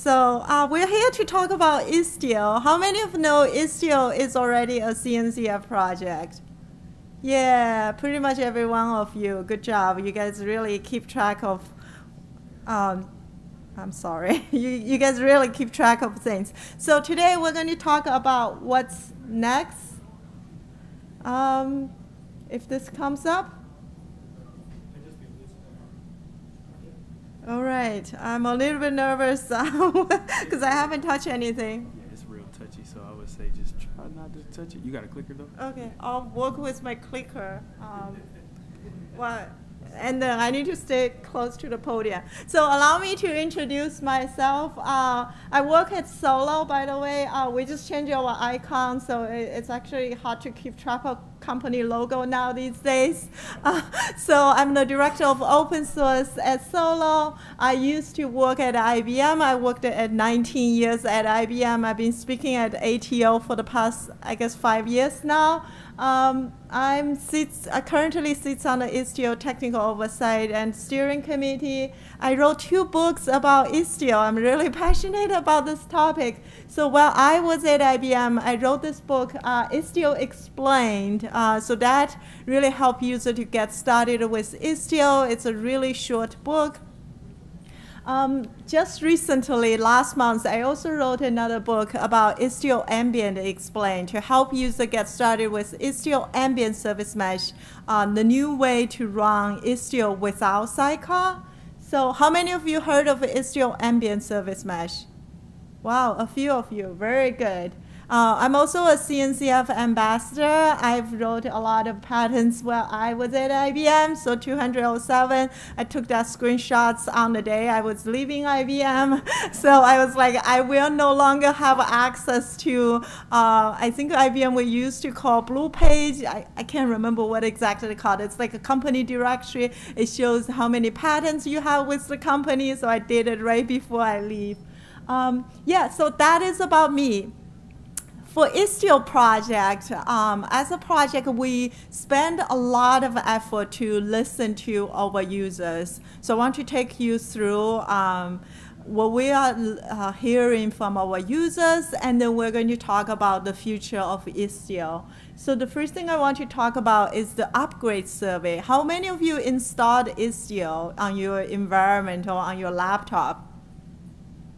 So we're here to talk about Istio. How many of you know Istio is already a CNCF project? Yeah, pretty much every one of you. Good job. You guys really keep track of, I'm sorry. You guys really keep track of things. So today we're going to talk about what's next. If this comes up. All right, I'm a little bit nervous because I haven't touched anything. Yeah, it's real touchy, so I would say just try not to touch it. You got a clicker though? Okay, I'll work with my clicker. And then I need to stay close to the podium. So allow me to introduce myself. I work at Solo, by the way. We just changed our icon, so it's actually hard to keep track of company logo now these days. So I'm the director of open source at Solo. I used to work at IBM. I worked at 19 years at IBM. I've been speaking at ATO for the past, I guess, 5 years now. I currently sit on the Istio Technical Oversight and Steering Committee. I wrote 2 books about Istio. I'm really passionate about this topic. So while I was at IBM, I wrote this book, Istio Explained. So that really helped users to get started with Istio. It's a really short book. Just recently, last month, I also wrote another book about Istio Ambient Explained to help users get started with Istio Ambient Service Mesh, the new way to run Istio without Sidecar. So how many of you heard of Istio Ambient Service Mesh? Wow, a few of you, very good. I'm also a CNCF ambassador. I've wrote a lot of patents while I was at IBM. So 207, I took that screenshots on the day I was leaving IBM. So I was like, I will no longer have access to, I think IBM we used to call Blue Page. I can't remember what exactly they called it. It's like a company directory. It shows how many patents you have with the company. So I did it right before I leave. Yeah, so that is about me. For Istio project, as a project, we spend a lot of effort to listen to our users. So I want to take you through what we are hearing from our users, and then we're going to talk about the future of Istio. So the first thing I want to talk about is the upgrade survey. How many of you installed Istio on your environment or on your laptop?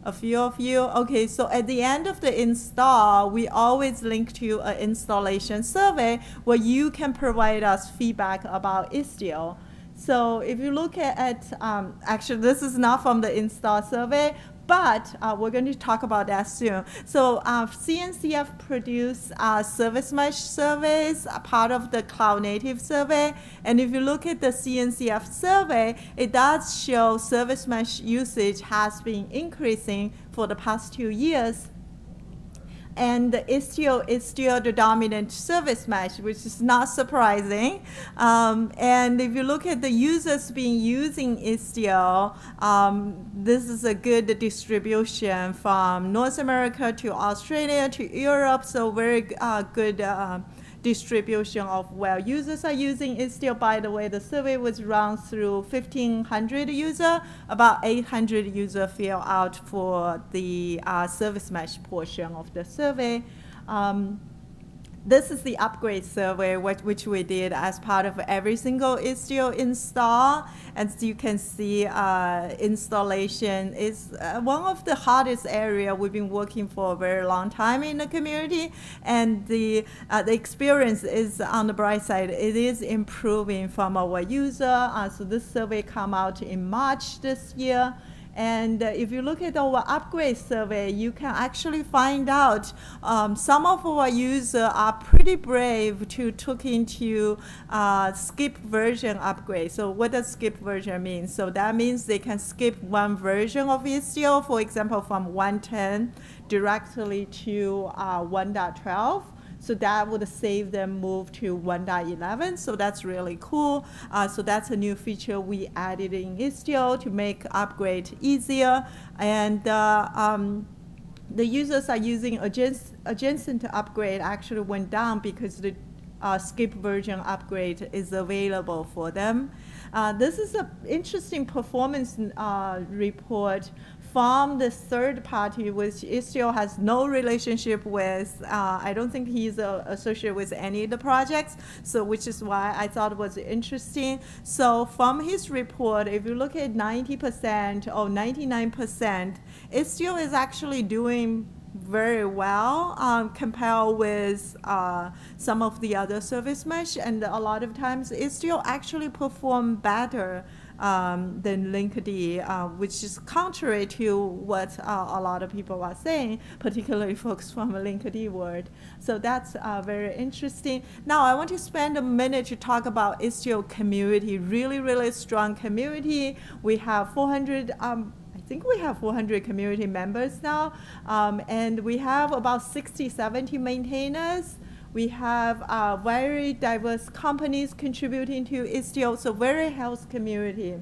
A few of you? Okay, so at the end of the install, we always link to an installation survey where you can provide us feedback about Istio. So if you look at actually this is not from the install survey, but we're going to talk about that soon. So CNCF produced service mesh surveys, a part of the cloud native survey. And if you look at the CNCF survey, it does show service mesh usage has been increasing for the past 2 years. And Istio is still the dominant service mesh, which is not surprising. And if you look at the users being using Istio, this is a good distribution from North America to Australia to Europe, so very good distribution of where users are using Istio. By the way, the survey was run through 1,500 users. About 800 users fill out for the service mesh portion of the survey. This is the upgrade survey, which we did as part of every single Istio install. As you can see, installation is one of the hardest areas we've been working for a very long time in the community. And the experience is on the bright side. It is improving from our user. So this survey came out in March this year. And if you look at our upgrade survey, you can actually find out some of our users are pretty brave to took into skip version upgrade. So what does skip version mean? So that means they can skip one version of Istio, for example, from 1.10 directly to 1.12. So that would save them move to 1.11. So that's really cool. So that's a new feature we added in Istio to make upgrade easier. And the users are using adjacent upgrade actually went down because the skip version upgrade is available for them. This is an interesting performance report from the third party, which Istio has no relationship with. I don't think he's associated with any of the projects, so which is why I thought it was interesting. So from his report, if you look at 90% or 99%, Istio is actually doing very well compared with some of the other service mesh, and a lot of times Istio actually perform better than Linkd, which is contrary to what a lot of people are saying, particularly folks from the Linkd world. So that's very interesting. Now I want to spend a minute to talk about Istio community, really, really strong community. We have 400, I think we have 400 community members now, and we have about 60, 70 maintainers. We have very diverse companies contributing to Istio, so very healthy community.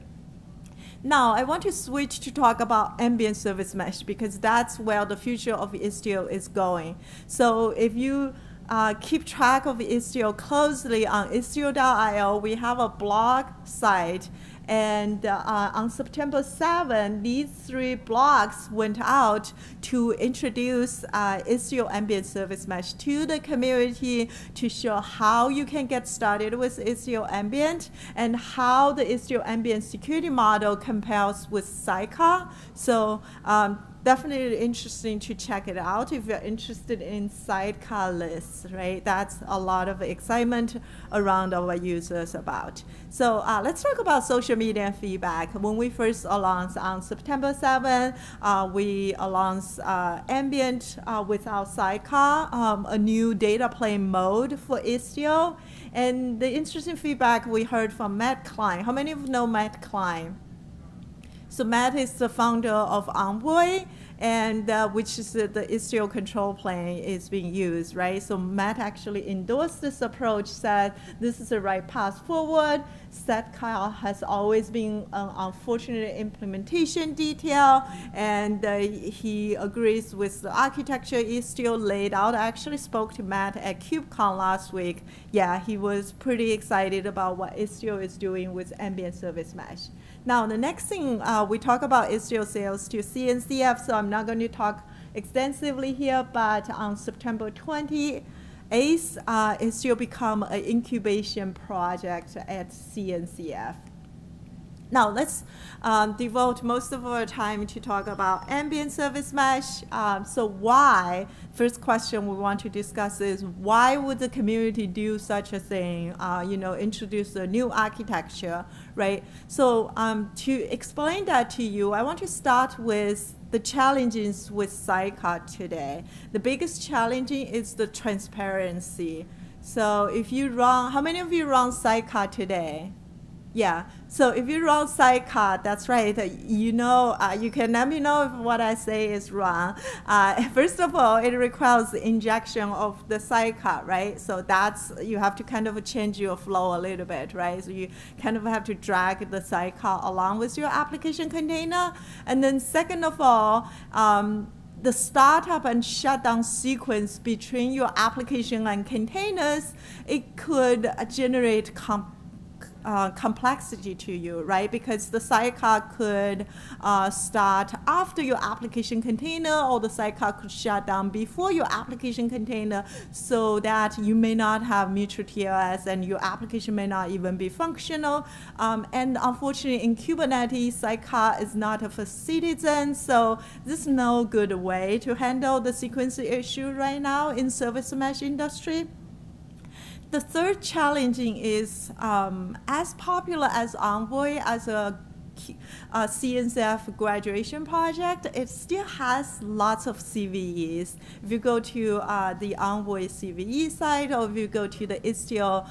Now, I want to switch to talk about ambient service mesh because that's where the future of Istio is going. So if you keep track of Istio closely on istio.io, we have a blog site. And on September 7, these 3 blogs went out to introduce Istio Ambient Service Mesh to the community to show how you can get started with Istio Ambient and how the Istio Ambient security model compares with Sidecar. So definitely interesting to check it out if you're interested in Sidecarless, right? That's a lot of excitement around our users about. So let's talk about social media feedback. When we first announced on September 7, we announced Ambient with our Sidecar, a new data plane mode for Istio. And the interesting feedback we heard from Matt Klein. How many of you know Matt Klein? So Matt is the founder of Envoy, and which is the Istio control plane is being used, right? So Matt actually endorsed this approach, said this is the right path forward. Sidecar has always been an unfortunate implementation detail, and he agrees with the architecture Istio laid out. I actually spoke to Matt at KubeCon last week. Yeah, he was pretty excited about what Istio is doing with ambient service mesh. Now, the next thing, we talk about Istio sales to CNCF, so I'm not going to talk extensively here, but on September 28th, Istio become an incubation project at CNCF. Now, let's devote most of our time to talk about ambient service mesh. So why, first question we want to discuss is why would the community do such a thing, introduce a new architecture, right? So to explain that to you, I want to start with the challenges with Sidecar today. The biggest challenge is the transparency. So if you run, how many of you run Sidecar today? Yeah, so if you run Sidecar, that's right, you can let me know if what I say is wrong. First of all, it requires the injection of the Sidecar, right? So that's, you have to kind of change your flow a little bit, right? So you kind of have to drag the Sidecar along with your application container. And then second of all, the startup and shutdown sequence between your application and containers, it could generate complexity to you, right? Because the Sidecar could start after your application container, or the Sidecar could shut down before your application container, so that you may not have mutual TLS and your application may not even be functional. And unfortunately, in Kubernetes, Sidecar is not a first citizen, so this is no good way to handle the sequence issue right now in service mesh industry. The third challenging is as popular as Envoy as a CNCF graduation project, it still has lots of CVEs. If you go to the Envoy CVE site, or if you go to the Istio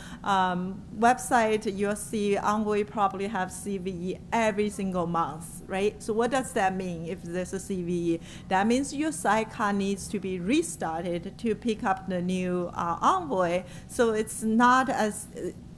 website, you'll see Envoy probably have CVE every single month, right? So what does that mean if there's a CVE? That means your Sidecar needs to be restarted to pick up the new Envoy. So it's not as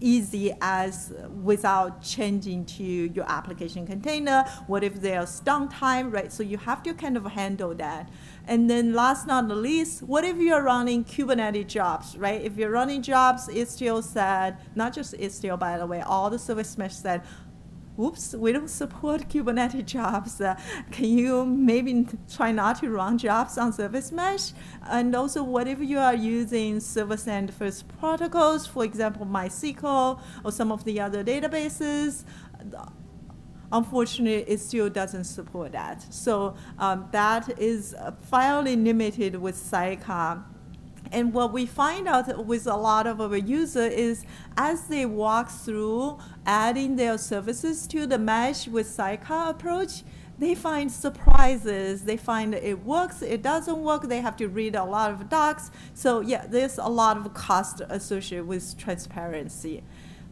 easy as without changing to your application container. What if there's downtime, right? So you have to kind of handle that. And then last but not least, what if you're running Kubernetes jobs, right? If you're running jobs, Istio said, not just Istio, by the way, all the service mesh said, oops, we don't support Kubernetes jobs. Can you maybe try not to run jobs on service mesh? And also, what if you are using server-side first protocols, for example, MySQL or some of the other databases? Unfortunately, it still doesn't support that. So that is fairly limited with Sidecar. And what we find out with a lot of our users is as they walk through adding their services to the mesh with Sidecar approach, they find surprises. They find it works, it doesn't work. They have to read a lot of docs. So yeah, there's a lot of cost associated with transparency.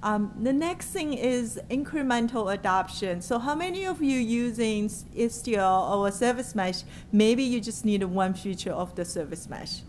The next thing is incremental adoption. So how many of you using Istio or a service mesh, maybe you just need one feature of the service mesh?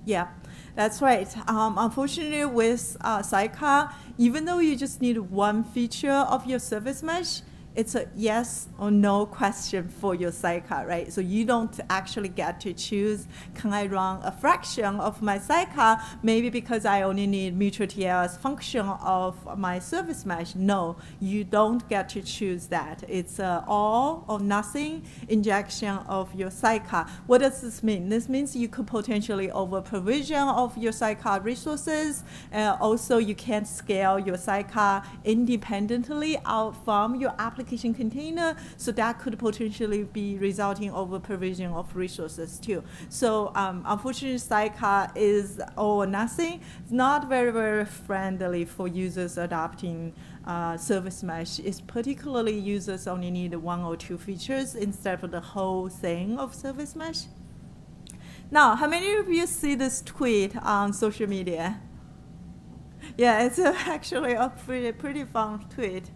Yeah, that's right. Unfortunately, with Sidecar, even though you just need one feature of your service mesh, it's a yes or no question for your Sidecar, right? So you don't actually get to choose, can I run a fraction of my Sidecar, maybe because I only need mutual TLS function of my service mesh? No, you don't get to choose that. It's all or nothing injection of your Sidecar. What does this mean? This means you could potentially over provision of your Sidecar resources. Also, you can't scale your Sidecar independently out from your application container, so that could potentially be resulting over provision of resources too. So unfortunately, Sidecar is all or nothing. It's not very, very friendly for users adopting service mesh. It's particularly users only need one or two features instead of the whole thing of service mesh. Now, how many of you see this tweet on social media? Yeah, it's actually a pretty fun tweet.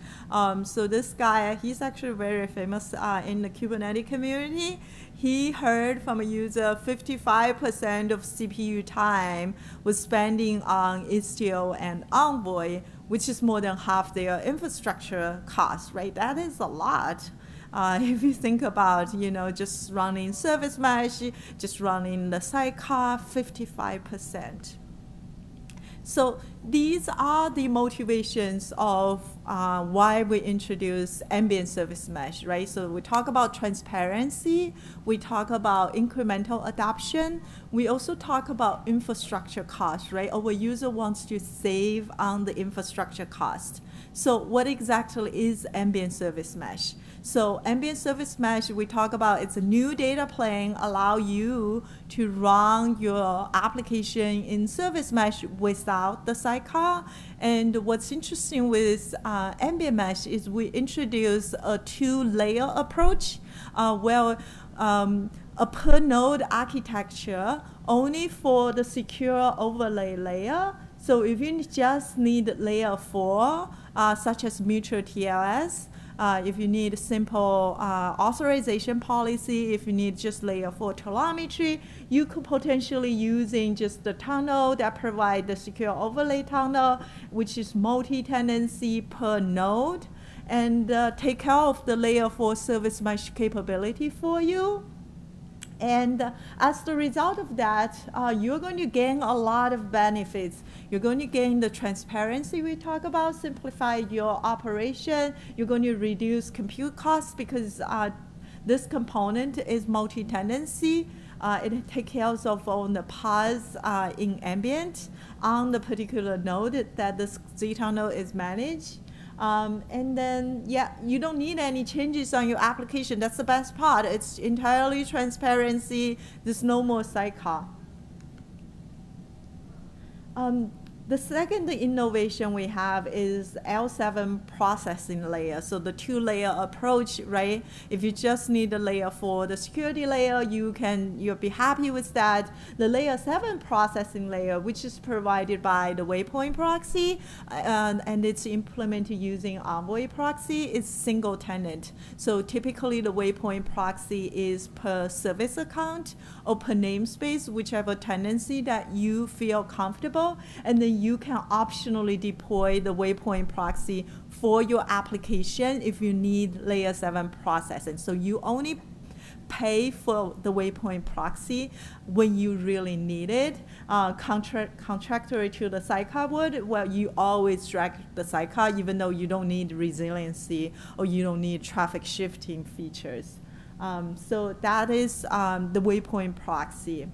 So this guy, he's actually very famous in the Kubernetes community. He heard from a user 55% of CPU time was spending on Istio and Envoy, which is more than half their infrastructure cost, right? That is a lot. If you think about, just running service mesh, just running the Sidecar, 55%. So these are the motivations of why we introduce ambient service mesh, right? So we talk about transparency, we talk about incremental adoption, we also talk about infrastructure cost, right? Our user wants to save on the infrastructure cost. So what exactly is ambient service mesh? So ambient service mesh, we talk about, it's a new data plane, allow you to run your application in service mesh without the Sidecar. And what's interesting with ambient mesh is we introduce a two-layer approach where a per node architecture only for the secure overlay layer. So if you just need layer 4, such as mutual TLS, if you need simple authorization policy, if you need just layer 4 telemetry, you could potentially using just the tunnel that provide the secure overlay tunnel, which is multi-tenancy per node, and take care of the layer 4 service mesh capability for you. And as the result of that, you're going to gain a lot of benefits. You're going to gain the transparency we talk about, simplify your operation. You're going to reduce compute costs because this component is multi-tenancy. It takes care of all the paths in Ambient on the particular node that the Z tunnel is managed. And then, yeah, you don't need any changes on your application. That's the best part. It's entirely transparency. There's no more Sidecar. The second innovation we have is L7 processing layer. So the two-layer approach, right? If you just need the layer 4, the security layer, you'll be happy with that. The layer 7 processing layer, which is provided by the Waypoint proxy, and it's implemented using Envoy proxy, is single tenant. So typically the Waypoint proxy is per service account or per namespace, whichever tenancy that you feel comfortable, and then you can optionally deploy the Waypoint proxy for your application if you need layer 7 processing. So you only pay for the waypoint proxy when you really need it. Contractory to the sidecar would, well, you always drag the sidecar even though you don't need resiliency or you don't need traffic shifting features. So that is the waypoint proxy.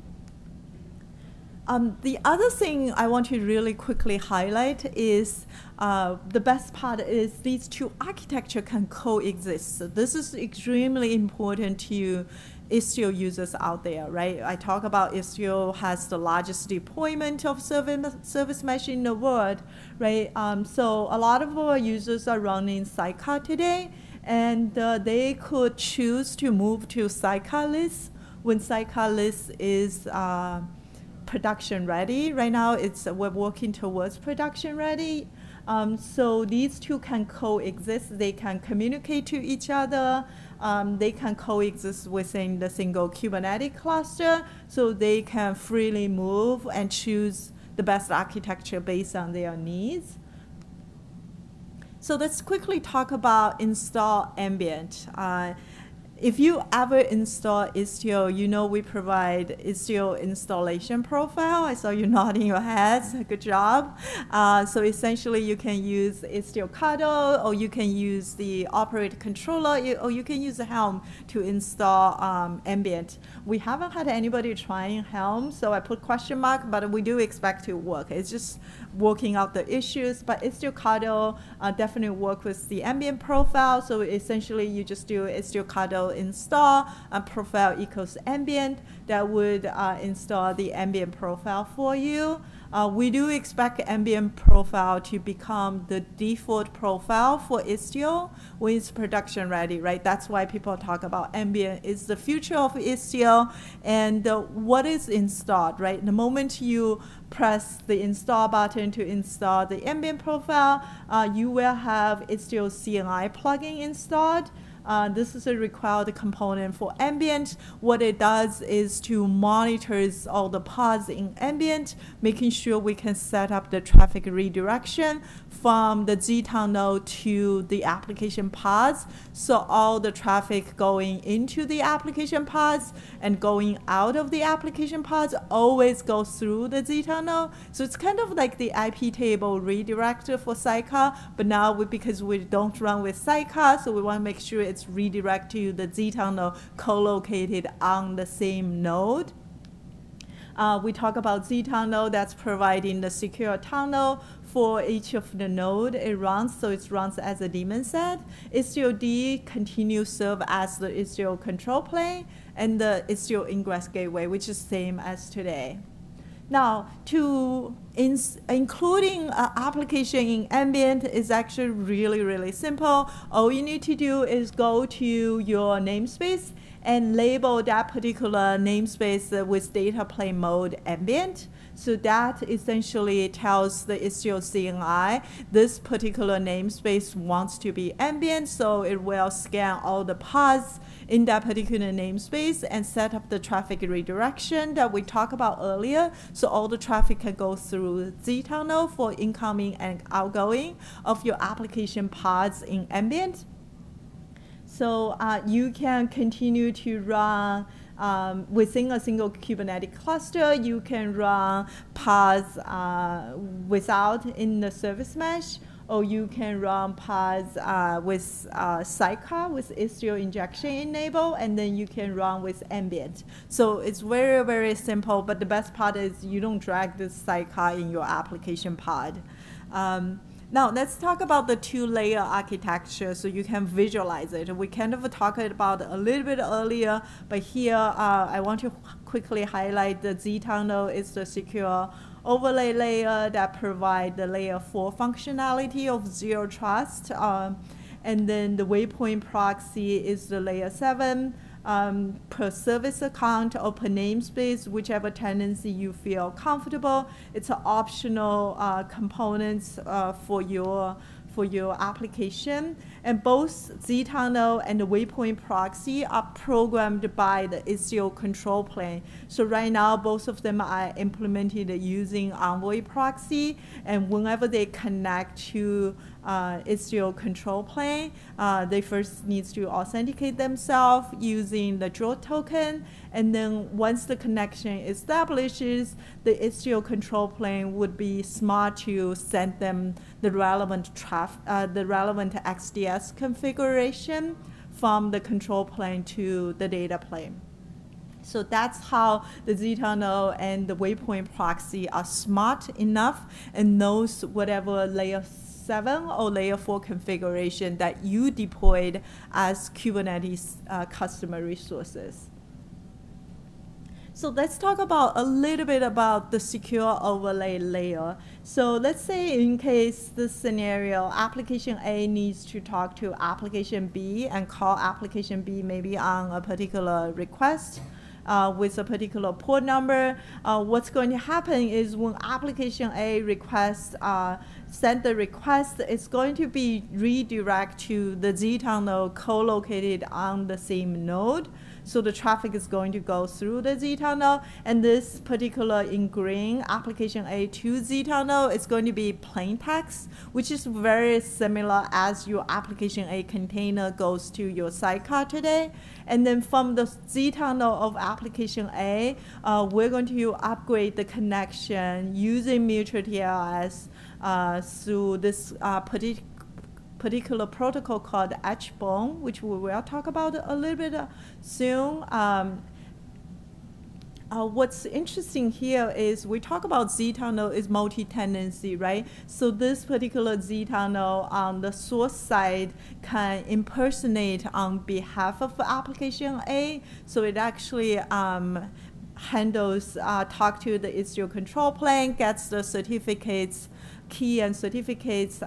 The other thing I want to really quickly highlight is the best part is these two architecture can coexist. So this is extremely important to Istio users out there, right? I talk about Istio has the largest deployment of service mesh in the world, right? So a lot of our users are running Sidecar today, and they could choose to move to Sidecarless when Sidecarless is production ready. Right now, we're working towards production ready. So these two can coexist. They can communicate to each other. They can coexist within the single Kubernetes cluster. So they can freely move and choose the best architecture based on their needs. So let's quickly talk about install Ambient. If you ever install Istio, you know we provide Istio installation profile. I saw you nodding your heads. Good job. So essentially, you can use Istio Cuddle, or you can use the operator controller, or you can use Helm to install Ambient. We haven't had anybody trying Helm, so I put question mark, but we do expect to work. It's just working out the issues. But Istio Cuddle definitely work with the Ambient profile. So essentially, you just do Istio Cuddle install profile equals Ambient. That would install the Ambient profile for you. We do expect Ambient profile to become the default profile for Istio when it's production ready, right? That's why people talk about Ambient is the future of Istio and what is installed, right? The moment you press the install button to install the Ambient profile, you will have Istio CNI plugin installed. This is a required component for Ambient. What it does is to monitors all the pods in Ambient, making sure we can set up the traffic redirection from the ZTON node to the application pods. So all the traffic going into the application pods and going out of the application pods always goes through the ZTON node. So it's kind of like the IP table redirector for Sidecar, but now because we don't run with Sidecar, so we want to make sure it's redirect to the ZTON node co-located on the same node. We talk about ZTON node that's providing the secure tunnel for each of the node it runs, so it runs as a daemon set. Istio D continues serve as the Istio control plane and the Istio ingress gateway, which is same as today. Now, including application in Ambient is actually really, really simple. All you need to do is go to your namespace and label that particular namespace with data plane mode Ambient. So that essentially tells the Istio CNI this particular namespace wants to be Ambient, so it will scan all the pods in that particular namespace and set up the traffic redirection that we talked about earlier. So all the traffic can go through ZTON node for incoming and outgoing of your application pods in Ambient. So you can continue to run within a single Kubernetes cluster. You can run pods without in the service mesh, or you can run pods with Sidecar with Istio injection enabled, and then you can run with Ambient. So it's very, very simple, but the best part is you don't drag this Sidecar in your application pod. Now, let's talk about the two-layer architecture so you can visualize it. We kind of talked about it a little bit earlier, but here I want to quickly highlight the ZTON node is the secure overlay layer that provides the layer 4 functionality of zero trust. And then the waypoint proxy is the layer 7. Per service account or per namespace, whichever tendency you feel comfortable. It's an optional components for your for your application. And both zTunnel and the waypoint proxy are programmed by the Istio control plane. So right now, both of them are implemented using Envoy proxy. And whenever they connect to Istio control plane, they first need to authenticate themselves using the draw token. And then once the connection establishes, the Istio control plane would be smart to send them the relevant XDS configuration from the control plane to the data plane. So that's how the zTunnel and the waypoint proxy are smart enough and knows whatever layer 7 or layer 4 configuration that you deployed as Kubernetes customer resources. So let's talk about a little bit about the secure overlay layer. So let's say in case this scenario, application A needs to talk to application B and call application B maybe on a particular request with a particular port number. What's going to happen is when application A requests send the request, it's going to be redirect to the zTunnel co-located on the same node. So the traffic is going to go through the zTunnel, and this particular in green application A to zTunnel is going to be plain text, which is very similar as your application A container goes to your Sidecar today. And then from the zTunnel of application A, we're going to upgrade the connection using mutual TLS through this particular protocol called HBON, which we will talk about a little bit soon. What's interesting here is we talk about zTunnel is multi-tenancy, right? So this particular zTunnel on the source side can impersonate on behalf of application A. So it actually handles, talk to the Istio control plane, gets the certificates, key and certificates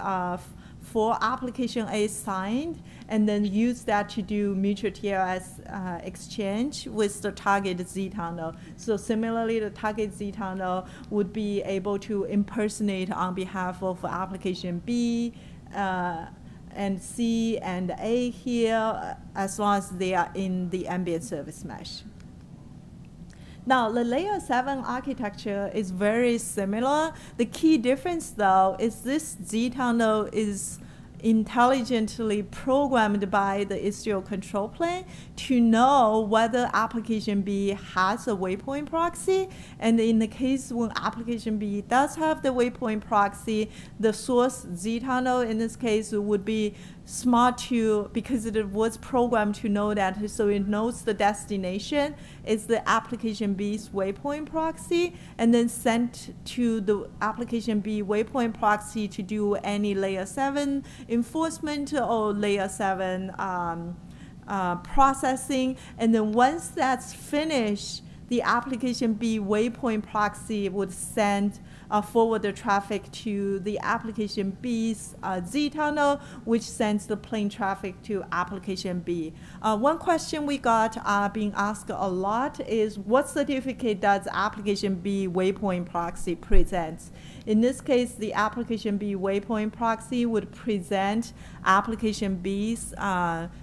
for application A signed, and then use that to do mutual TLS exchange with the target zTunnel. So similarly, the target zTunnel would be able to impersonate on behalf of application B and C and A here, as long as they are in the ambient service mesh. Now, the layer 7 architecture is very similar. The key difference, though, is this zTunnel is intelligently programmed by the Istio control plane to know whether application B has a waypoint proxy. And in the case when application B does have the waypoint proxy, the source zTunnel in this case would be smart to, because it was programmed to know that, so it knows the destination is the application B's waypoint proxy, and then sent to the application B waypoint proxy to do any layer 7 enforcement or layer 7 processing. And then once that's finished, the application B waypoint proxy would send forward the traffic to the application B's zTunnel, which sends the plain traffic to application B. One question we got being asked a lot is, what certificate does application B waypoint proxy present? In this case, the application B waypoint proxy would present application B's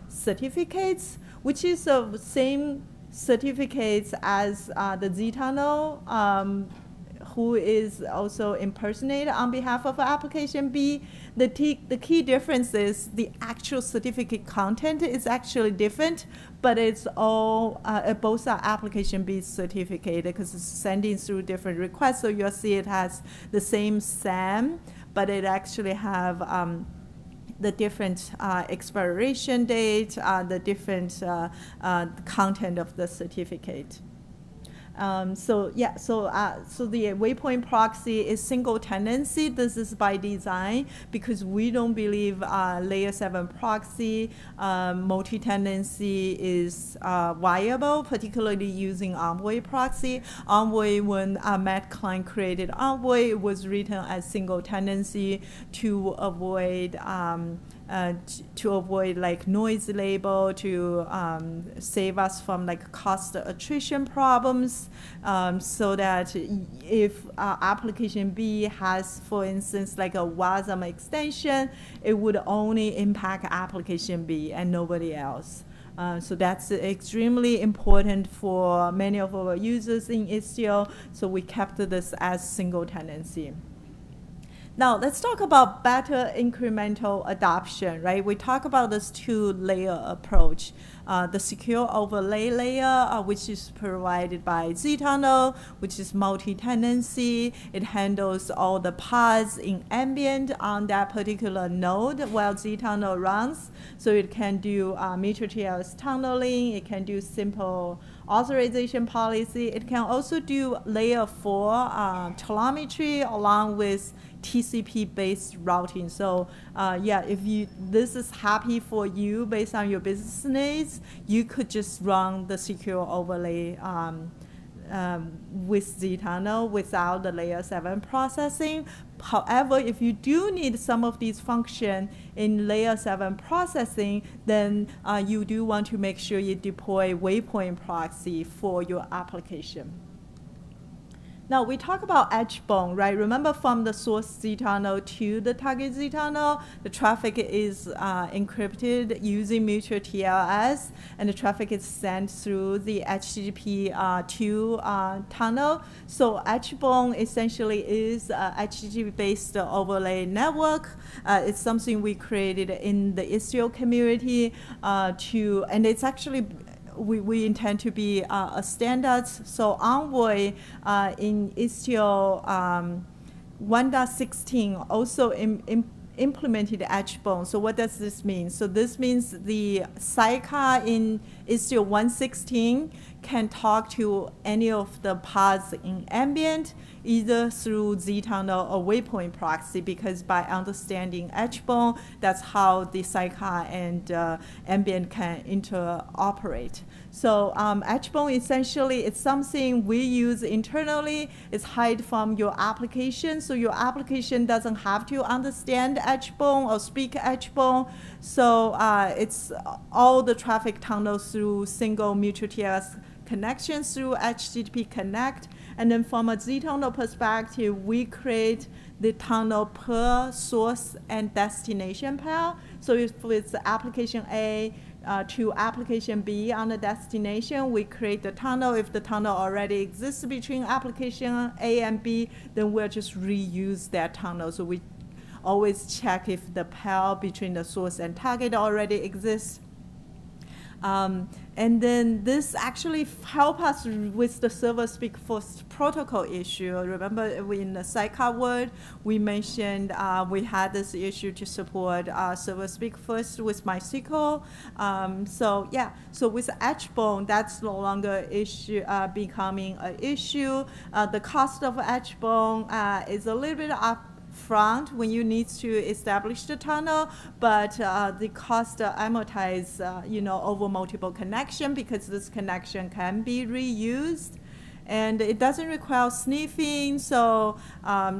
certificates, which is the same certificates as the zTunnel, who is also impersonated on behalf of application B. The key difference is the actual certificate content is actually different, but it's all, both are application B certificate because it's sending through different requests. So you'll see it has the same SAM, but it actually have the different expiration date, the different content of the certificate. So the waypoint proxy is single tenancy. This is by design because we don't believe layer 7 proxy multi-tenancy is viable, particularly using Envoy proxy. Envoy, when Matt Klein created Envoy, it was written as single tenancy to avoid to avoid like noise label, to save us from like cost attrition problems, so that if application B has, for instance, like a WASM extension, it would only impact application B and nobody else. So that's extremely important for many of our users in Istio, so we kept this as single tenancy. Now, let's talk about better incremental adoption, right? We talk about this two-layer approach. The secure overlay layer, which is provided by zTunnel, which is multi-tenancy. It handles all the pods in Ambient on that particular node while zTunnel runs. So it can do mutual TLS tunneling. It can do simple authorization policy. It can also do layer 4 telemetry along with TCP-based routing. So yeah, if this is happy for you based on your business needs, you could just run the secure overlay with zTunnel without the layer 7 processing. However, if you do need some of these functions in layer 7 processing, then you do want to make sure you deploy waypoint proxy for your application. Now, we talk about HBON, right? Remember from the source zTunnel to the target zTunnel, the traffic is encrypted using mutual TLS, and the traffic is sent through the HTTP 2 tunnel. So HBON essentially is a HTTP-based overlay network. It's something we created in the Istio community and it's actually we intend to be a standard. So Envoy in Istio 1.16 also implemented HBON. So what does this mean? So this means the Sidecar in Istio 1.16 can talk to any of the pods in Ambient, either through zTunnel or waypoint proxy, because by understanding HBON, that's how the Sidecar and Ambient can interoperate. So HBON essentially is something we use internally. It's hide from your application, so your application doesn't have to understand HBON or speak HBON. So it's all the traffic tunnels through single mutual TLS connections through HTTP Connect. And then from a zTunnel perspective, we create the tunnel per source and destination pair. So if it's application A to application B on the destination, we create the tunnel. If the tunnel already exists between application A and B, then we'll just reuse that tunnel. So we always check if the pair between the source and target already exists. And then this actually helps us with the server speak first protocol issue. Remember in the Sidecar world, we mentioned we had this issue to support server speak first with MySQL. So yeah, so with HBON, that's no longer becoming an issue. The cost of HBON is a little bit up front when you need to establish the tunnel, but the cost amortize over multiple connection, because this connection can be reused, and it doesn't require sniffing. So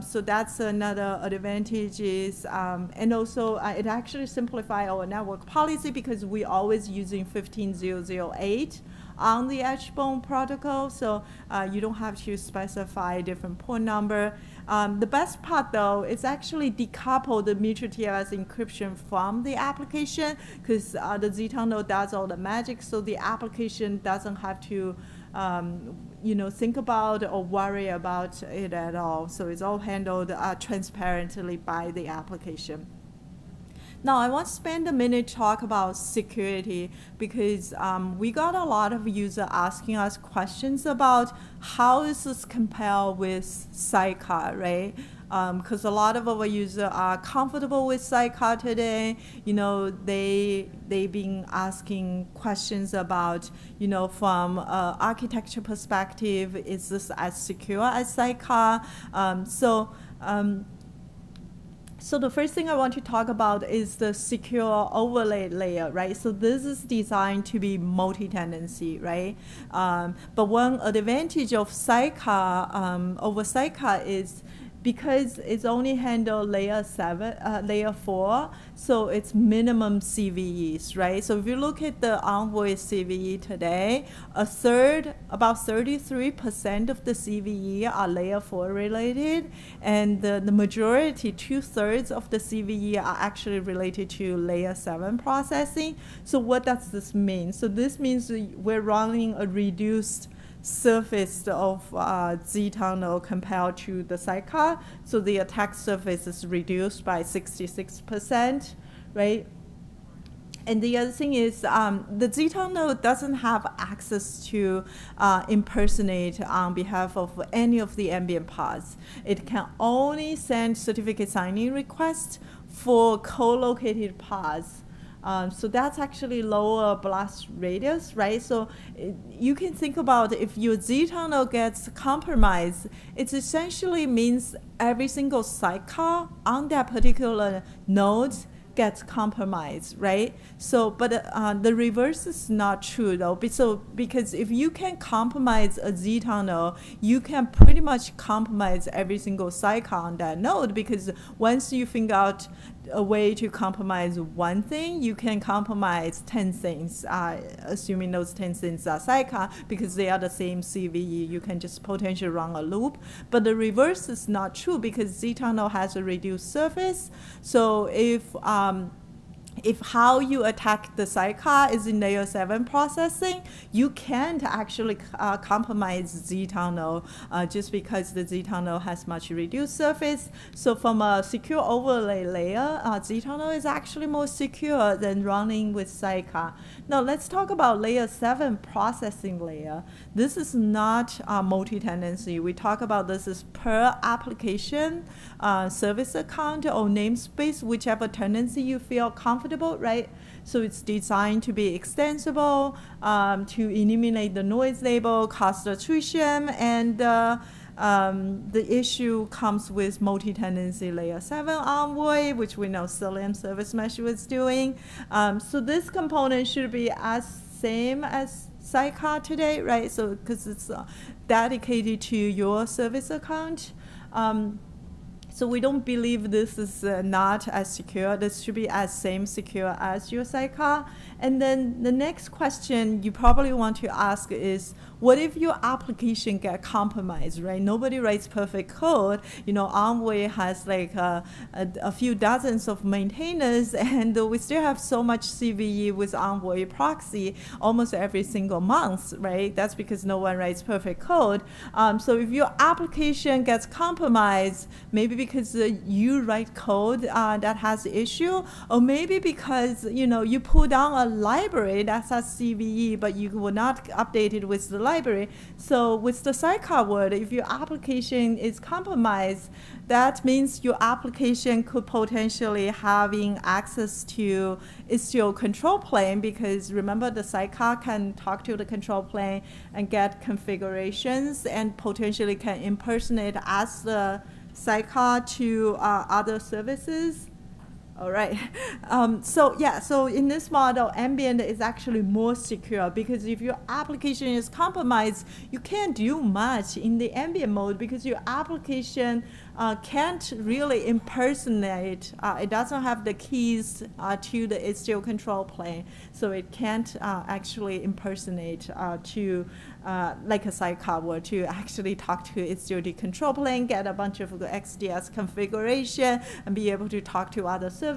so that's another advantage. And also it actually simplifies our network policy, because we always using 15008 on the HBON protocol, so you don't have to specify a different port number. The best part, though, is actually decouple the mutual TLS encryption from the application, because the zTunnel does all the magic, so the application doesn't have to think about or worry about it at all. So it's all handled transparently by the application. Now, I want to spend a minute talk about security, because we got a lot of users asking us questions about how is this compare with Sidecar, right? Because a lot of our users are comfortable with Sidecar today. They've been asking questions about, from an architecture perspective, is this as secure as Sidecar? So the first thing I want to talk about is the secure overlay layer, right? So this is designed to be multi-tenancy, right? But one advantage of Sidecar over Sidecar is because it's only handle layer 4, so it's minimum CVEs, right? So if you look at the Envoy CVE today, about 33% of the CVE are layer 4 related, and the majority, 2/3 of the CVE are actually related to layer 7 processing. So what does this mean? So this means we're running a reduced surface of Z-tunnel compared to the Sidecar. So the attack surface is reduced by 66%, right? And the other thing is the Z-tunnel doesn't have access to impersonate on behalf of any of the ambient pods. It can only send certificate signing requests for co-located pods. So that's actually lower blast radius, right? So you can think about if your Z-tunnel gets compromised, it essentially means every single sidecar on that particular node gets compromised, right? So, but the reverse is not true though. So, because if you can compromise a Z-tunnel, you can pretty much compromise every single sidecar on that node, because once you figure out a way to compromise one thing, you can compromise 10 things, assuming those 10 things are sidecar, because they are the same CVE. You can just potentially run a loop. But the reverse is not true, because Z-tunnel has a reduced surface. So if how you attack the sidecar is in layer 7 processing, you can't actually compromise Z-tunnel just because the Z-tunnel has much reduced surface. So from a secure overlay layer, Z-tunnel is actually more secure than running with sidecar. Now let's talk about layer 7 processing layer. This is not multi-tenancy. We talk about this as per application, service account, or namespace, whichever tenancy you feel comfortable, right? So it's designed to be extensible, to eliminate the noise label, cost attrition, and the issue comes with multi-tenancy layer 7 Envoy, which we know Cilium Service Mesh was doing. So this component should be as same as Sidecar today, right? So because it's dedicated to your service account. So we don't believe this is not as secure. This should be as same secure as your Sidecar. And then the next question you probably want to ask is, what if your application get compromised, right? Nobody writes perfect code. You know, Envoy has like a few dozens of maintainers, and we still have so much CVE with Envoy proxy almost every single month, right? That's because no one writes perfect code. So if your application gets compromised, maybe because you write code that has issue, or maybe because, you know, you pull down a library that has CVE, but you will not update it with the library. So with the Sidecar world, if your application is compromised, that means your application could potentially having access to Istio control plane, because remember the Sidecar can talk to the control plane and get configurations and potentially can impersonate as the Sidecar to other services. All right. So in this model, Ambient is actually more secure, because if your application is compromised, you can't do much in the Ambient mode, because your application can't really impersonate. It doesn't have the keys to the Istio control plane, so it can't actually impersonate to like a Sidecar would, to actually talk to Istio control plane, get a bunch of the XDS configuration, and be able to talk to other services.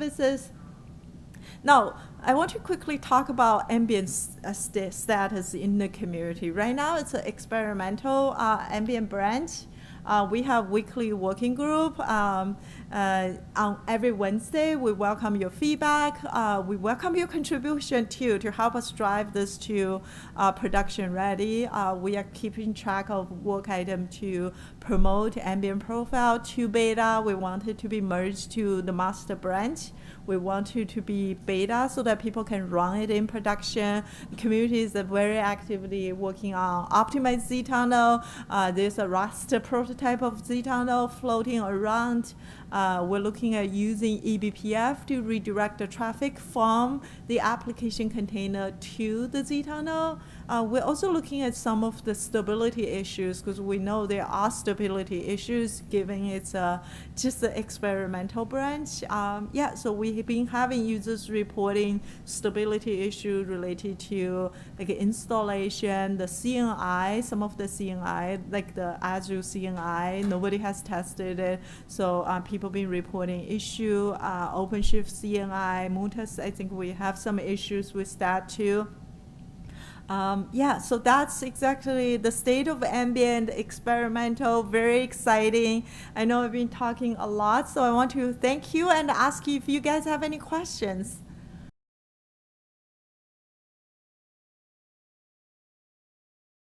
Now, I want to quickly talk about Ambient status in the community. Right now, it's an experimental Ambient branch. We have weekly working group. On every Wednesday, we welcome your feedback. We welcome your contribution too, to help us drive this to production ready. We are keeping track of work item to promote Ambient profile to beta. We want it to be merged to the master branch. We want it to be beta so that people can run it in production. The community is very actively working on optimized Z-tunnel. There's a raster prototype of Z-tunnel floating around. We're looking at using eBPF to redirect the traffic from the application container to the Z-tunnel. We're also looking at some of the stability issues because we know there are stability issues given it's just the experimental branch. Yeah, so we've been having users reporting stability issues related to like installation, the CNI, some of the CNI, like the Azure CNI, nobody has tested it. So people been reporting issue, OpenShift CNI, Mutas, I think we have some issues with that too. Yeah, so that's exactly the state of ambient, experimental, very exciting. I know I've been talking a lot, so I want to thank you and ask you if you guys have any questions.